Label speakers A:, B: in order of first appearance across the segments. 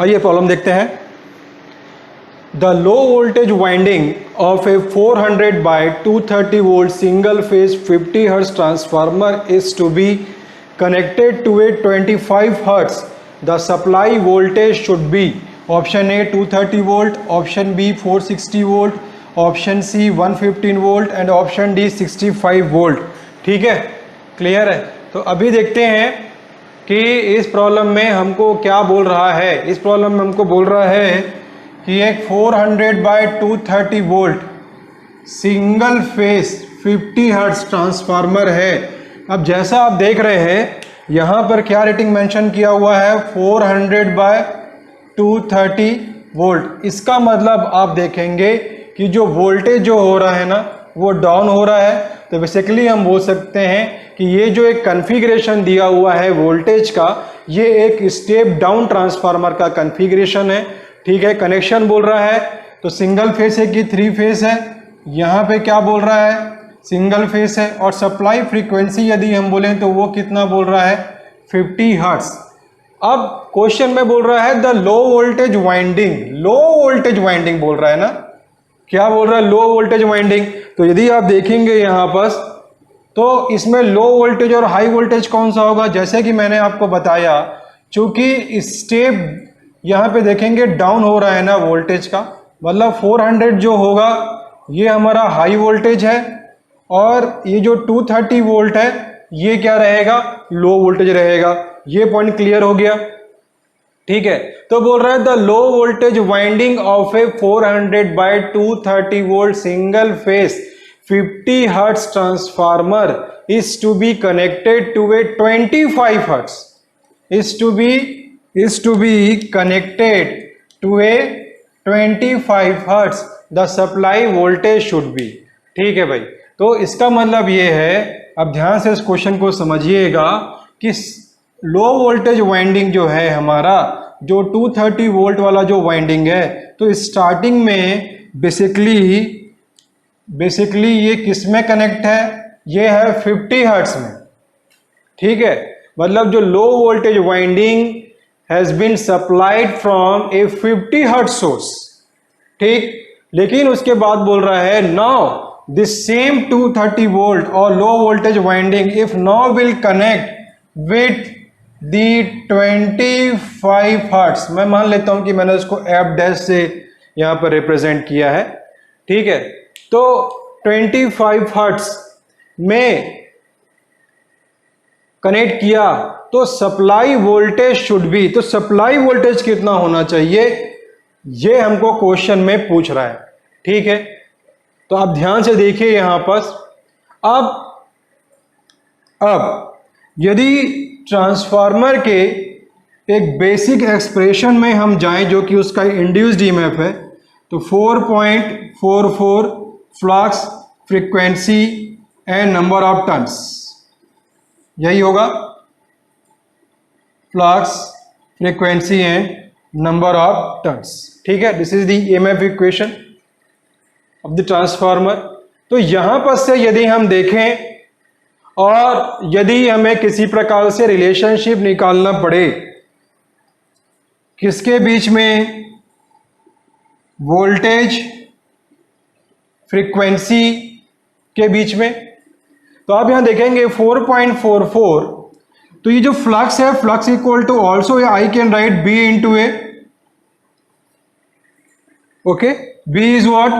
A: आइए प्रॉब्लम देखते हैं। The low voltage winding of a 400 by 230 volt single phase 50 hertz transformer is to be connected to a 25 hertz. The supply voltage should be option A 230 volt, option B 460 volt, option C 115 volt and option D 65 volt. ठीक है, clear है। तो अभी देखते हैं कि इस problem में हमको क्या बोल रहा है। इस प्रॉब्लम में हमको बोल रहा है कि एक 400 by 230 volt single phase 50 hertz transformer है। अब जैसा आप देख रहे हैं यहाँ पर क्या रेटिंग मेंशन किया हुआ है 400 बाय 230 वोल्ट। इसका मतलब आप देखेंगे कि जो वोल्टेज जो हो रहा है ना वो डाउन हो रहा है। तो बेसिकली हम बोल सकते हैं कि ये जो एक कॉन्फ़िगरेशन दिया हुआ है वोल्टेज का, ये एक स्टेप डाउन ट्रांसफार्मर का कॉन्फ़िगरेशन है। ठीक है, कनेक्शन बोल रहा है तो सिंगल फेस है कि 3 फेस है, यहाँ पे क्या बोल रहा है सिंगल फेस है। और सप्लाई फ्रीक्वेंसी यदि हम बोलें तो वो कितना बोल रहा है 50 हर्ट्ज। अब क्वेश्चन में बोल रहा है the low voltage winding, low voltage winding बोल रहा है ना, क्या बोल रहा है लो वोल्टेज वाइंडिंग। तो यदि आप देखेंगे यहाँ पर तो इसमें लो वोल्टेज और हाई वोल्टेज कौन सा होगा, जैसे कि मैंने आपको बताया चूंकि स्टेप यहाँ पे देखेंगे डाउन हो रहा है ना वोल्टेज का, मतलब 400 जो होगा ये हमारा हाई वोल्टेज है और ये जो 230 वोल्ट है ये क्या रहेगा लो वोल्टेज रहेगा। ये पॉइंट क्लियर हो गया। ठीक है, तो बोल रहा है the low voltage winding of a 400 by 230 volt single phase 50 hertz transformer is to be connected to a 25 hertz, is to be connected to a 25 hertz. The supply voltage should be. ठीक है भाई, तो इसका मतलब ये है, अब ध्यान से इस क्वेश्चन को समझिएगा कि लो वोल्टेज वाइंडिंग जो है हमारा, जो 230 वोल्ट वाला जो वाइंडिंग है, तो स्टार्टिंग में बेसिकली ये किस में कनेक्ट है, ये है 50 हर्ट्ज में। ठीक है, मतलब जो लो voltage winding has been supplied from a 50 hertz source। ठीक, लेकिन उसके बाद बोल रहा है now this same 230 volt or low voltage winding if now will connect with the 25 hertz। मैं मान लेता हूं कि मैंने उसको F डैश से यहां पर रिप्रेजेंट किया है। ठीक है, तो 25 hertz में कनेक्ट किया तो सप्लाई वोल्टेज शुड बी, तो सप्लाई वोल्टेज कितना होना चाहिए ये हमको क्वेश्चन में पूछ रहा है। ठीक है, तो आप ध्यान से देखिए यहां पर। अब यदि ट्रांसफार्मर के एक बेसिक एक्सप्रेशन में हम जाएं जो कि उसका इंड्यूस्ड ईएमएफ है, तो 4.44 flux frequency and number of turns, यही होगा flux frequency and number of turns. ठीक है, this is the EMF equation of the transformer. तो यहां पर से यदि हम देखें और यदि हमें किसी प्रकार से रिलेशनशिप निकालना पड़े किसके बीच में, वोल्टेज फ्रीक्वेंसी के बीच में, तो आप यहां देखेंगे 4.44, तो ये जो फ्लक्स है flux equal to also I can write B into A. Okay, B is what,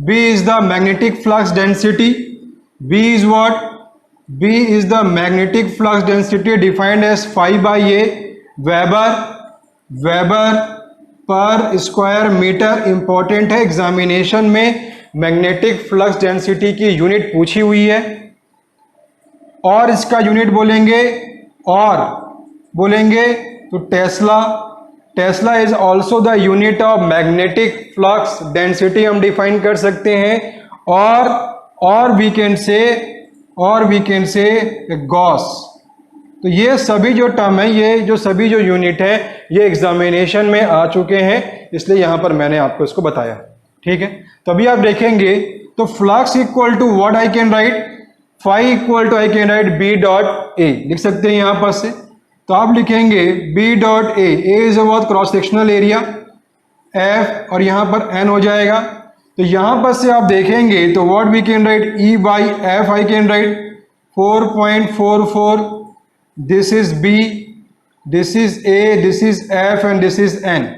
A: B is the magnetic flux density, B is what, B is the magnetic flux density defined as 5/A weber per square metre. Important है, examination में magnetic flux density की unit पूछी हुई है और इसका unit बोलेंगे तो tesla is also the unit of magnetic flux density हम डिफाइन कर सकते हैं। और वी कैन से गॉस। तो ये सभी जो टर्म है, ये जो सभी जो यूनिट है, ये एग्जामिनेशन में आ चुके हैं, इसलिए यहां पर मैंने आपको इसको बताया। ठीक है, तभी आप देखेंगे तो flux equal to what I can write, phi equal to I can write B dot A लिख सकते हैं यहां पर से। तो आप लिखेंगे B dot A is about cross sectional area F और यहाँ पर एन हो जाएगा। तो यहाँ पर से आप देखेंगे तो what we can write E by F I can write 4.44, this is B, this is A, this is F and this is N.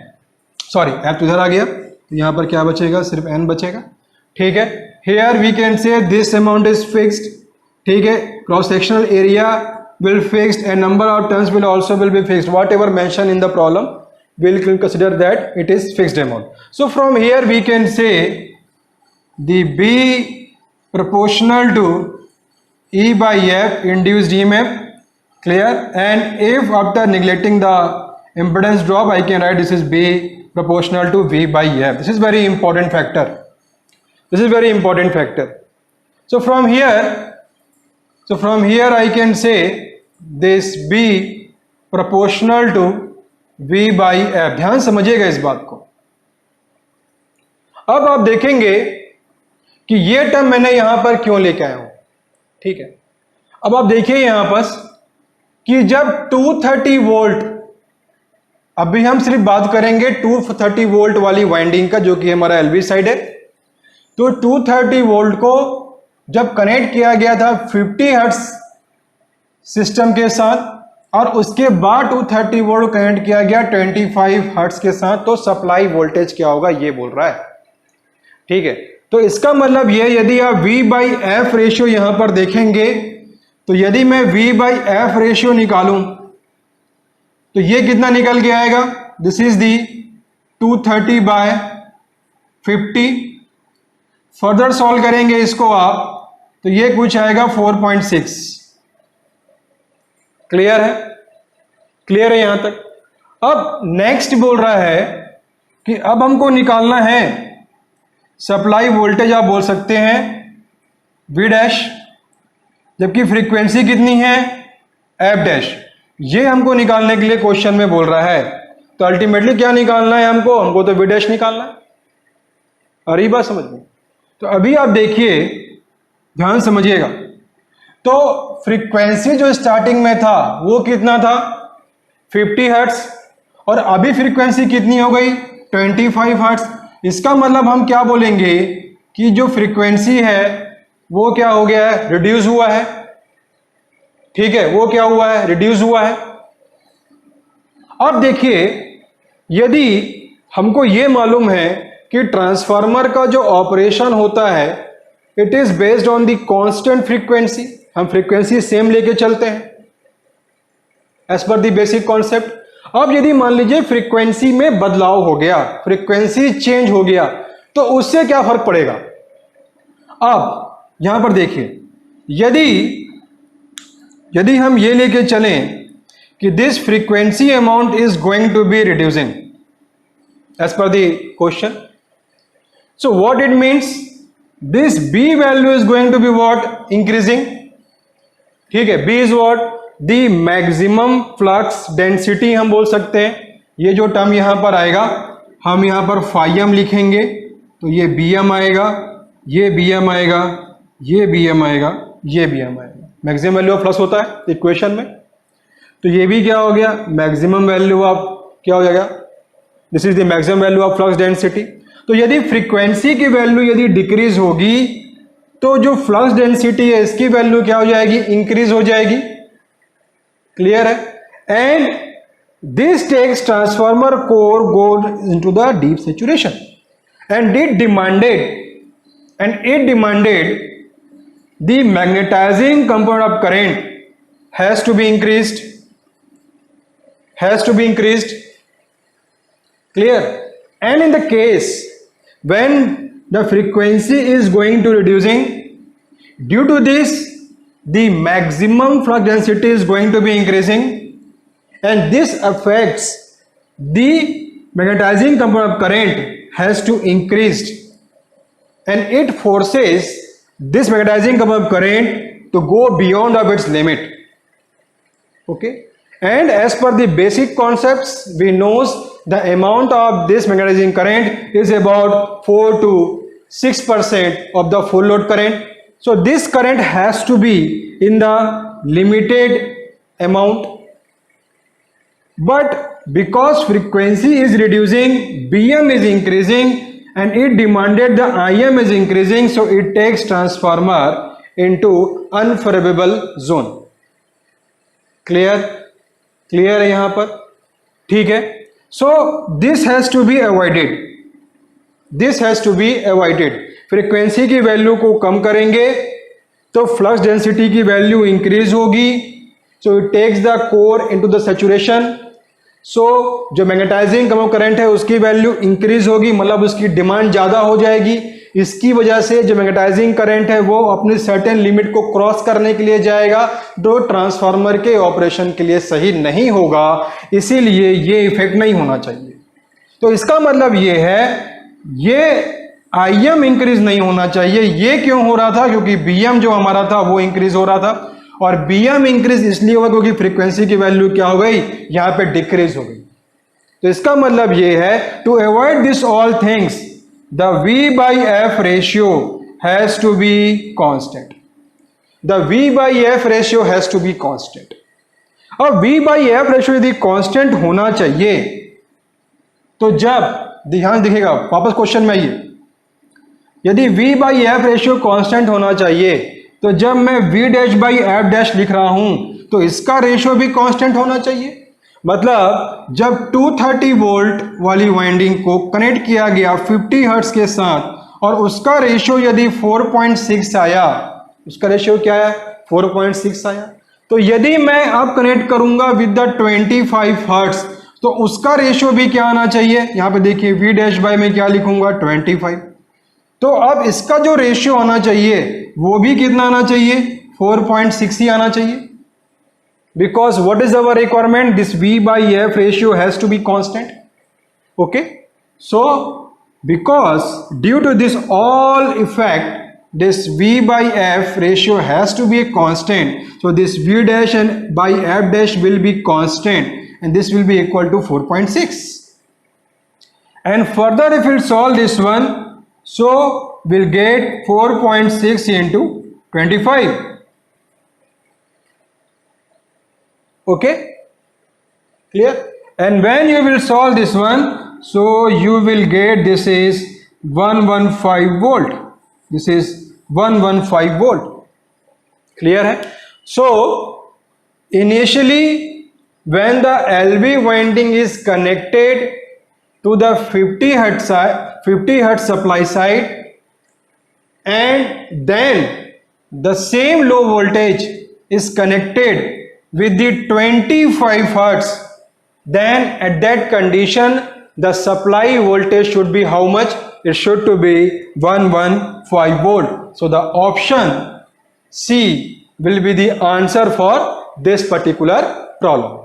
A: Sorry F तो इधर आ गया, तो यहाँ पर क्या बचेगा, सिर्फ एन बचेगा। ठीक है, here we can say this amount is fixed. ठीक है, cross sectional area will fixed and number of turns will also will be fixed, whatever mentioned in the problem we'll consider that it is fixed amount. So from here we can say the B proportional to E by F induced EMF, clear, and if after neglecting the impedance drop I can write this is B proportional to V by F. This is very important factor, this is very important factor. So from here I can say this B proportional to V by F. ध्यान समझिएगा इस बात को। अब आप देखेंगे कि ये टर्म मैंने यहां पर क्यों लेके आया हूं। ठीक है, अब आप देखिए यहां पर कि जब 230 वोल्ट, अभी हम सिर्फ बात करेंगे 230 वोल्ट वाली वाइंडिंग का जो कि हमारा एलवी साइड है। तो 230 वोल्ट को जब कनेक्ट किया गया था 50 हर्ट्ज सिस्टम के साथ और उसके बाद 230 वोल्ट कनेक्ट किया गया 25 हर्ट्ज के साथ, तो सप्लाई वोल्टेज क्या होगा ये बोल रहा है। ठीक है, तो इसका मतलब ये यदि आप V बाई एफ रेशियो यहां पर देखेंगे तो यदि मैं V बाई एफ रेशियो निकालूं तो ये कितना निकल के आएगा, this is the 230 by 50। Further solve करेंगे इसको आप तो ये कुछ आएगा 4.6। क्लियर है, क्लियर है यहां तक। अब नेक्स्ट बोल रहा है कि अब हमको निकालना है सप्लाई वोल्टेज, आप बोल सकते हैं V डैश, जबकि फ्रीक्वेंसी कितनी है F डैश। ये हमको निकालने के लिए क्वेश्चन में बोल रहा है। तो अल्टीमेटली क्या निकालना है हमको तो V डैश निकालना है। और ये बात समझ में। तो अभी आप देखिए, ध्यान समझिएगा, तो फ्रीक्वेंसी जो स्टार्टिंग में था वो कितना था 50 हर्ट्ज और अभी फ्रीक्वेंसी कितनी हो गई 25 हर्ट्ज। इसका मतलब हम क्या बोलेंगे कि जो फ्रीक्वेंसी है वो क्या हो गया है, रिड्यूस हुआ है। ठीक है, वो क्या हुआ है, रिड्यूस हुआ है। अब देखिए, यदि हमको ये मालूम है कि ट्रांसफार्मर का जो ऑपरेशन होता है it is based on the constant frequency, हम फ्रीक्वेंसी सेम लेके चलते हैं as per the basic concept. अब यदि मान लीजिए फ्रीक्वेंसी में बदलाव हो गया, फ्रीक्वेंसी चेंज हो गया, तो उससे क्या फर्क पड़ेगा। अब यहां पर देखिए, यदि हम ये लेके चलें कि this frequency amount is going to be reducing as per the question, so what it means, this B value is going to be what, increasing। ठीक है, B is what, the maximum flux density हम बोल सकते हैं। ये जो term यहां पर आएगा हम यहां पर phi m लिखेंगे, तो ये Bm आएगा, ये Bm आएगा, ये Bm आएगा, ये Bm आएगा। मैक्सिमम वैल्यू ऑफ फ्लक्स होता है इक्वेशन में, तो ये भी क्या हो गया, मैक्सिमम वैल्यू ऑफ क्या हो जाएगा, this is the maximum value of flux density. तो यदि फ्रीक्वेंसी की वैल्यू यदि डिक्रीज होगी तो जो फ्लक्स डेंसिटी है इसकी वैल्यू क्या हो जाएगी, इंक्रीज हो जाएगी। क्लियर है, and this takes transformer core goes into the deep saturation and it demanded the magnetising component of current has to be increased, clear, and in the case when the frequency is going to reducing, due to this the maximum flux density is going to be increasing and this affects the magnetizing component of current has to increase and it forces this magnetizing component of current to go beyond of its limit. Okay, and as per the basic concepts we knows the amount of this magnetizing current is about 4 to 6% of the full load current. So this current has to be in the limited amount, but because frequency is reducing, Bm is increasing and it demanded the Im is increasing, so it takes transformer into unfavorable zone. Clear है यहां पर? ठीक है. So this has to be avoided. This has to be avoided. Frequency की value को कम करेंगे तो फ्लक्स डेंसिटी की वैल्यू इंक्रीज होगी, so it takes the core into the saturation. So जो मैग्नेटाइजिंग करंट है उसकी वैल्यू इंक्रीज होगी, मतलब उसकी डिमांड ज़्यादा हो जाएगी. इसकी वजह से जो मैग्नेटाइजिंग करंट है वो अपनी सर्टेन लिमिट को क्रॉस करने के लिए जाएगा, जो ट्रांसफार्मर के ऑपरेशन के लिए सही नहीं होगा. इसीलिए ये इफेक्ट नहीं होना चाहिए. तो इसका मतलब ये है, ये Im इंक्रीज नहीं होना चाहिए. ये क्यों हो रहा था? क्योंकि Bm जो हमारा था वो इंक्रीज हो रहा था, और Bm इंक्रीज इसलिए हुआ क्योंकि फ्रीक्वेंसी की वैल्यू क्या हो गई, यहां पे डिक्रीज हो गई. तो इसका मतलब ये है, to avoid this all things the V/F ratio has to be constant. The V/F ratio has to be constant. अब V/F रेशियो यदि कांस्टेंट होना चाहिए तो जब ध्यान दिखेगा, वापस क्वेश्चन में आइए, यदि V/F रेशियो कांस्टेंट होना चाहिए तो जब मैं V'/F' लिख रहा हूं तो इसका रेशियो भी कांस्टेंट होना चाहिए. मतलब जब 230 वोल्ट वाली वाइंडिंग को कनेक्ट किया गया 50 हर्ट्ज के साथ और उसका रेशियो यदि 4.6 आया, उसका रेशियो क्या है, 4.6 आया, तो यदि मैं अब कनेक्ट करूंगा विद द 25 हर्ट्ज तो उसका रेशियो भी क्या आना चाहिए. यहां पे देखिए V' में क्या लिखूंगा, 25. तो अब इसका जो रेशियो आना चाहिए वो भी कितना आना चाहिए, 4.6 ही आना चाहिए. Because what is our requirement, this V/F ratio has to be constant. Okay, so because due to this all effect, this V/F ratio has to be a constant, so this V' and by F' will be constant and this will be equal to 4.6. And further if we solve this one, so we'll get 4.6 into 25. Okay, clear? And when you will solve this one, so you will get this is 115 volt. This is 115 volt. Clear hai? So initially when the LV winding is connected to the 50 hertz supply side, and then the same low voltage is connected with the 25 hertz, then at that condition the supply voltage should be how much? It should to be 115 volt. So the option C will be the answer for this particular problem.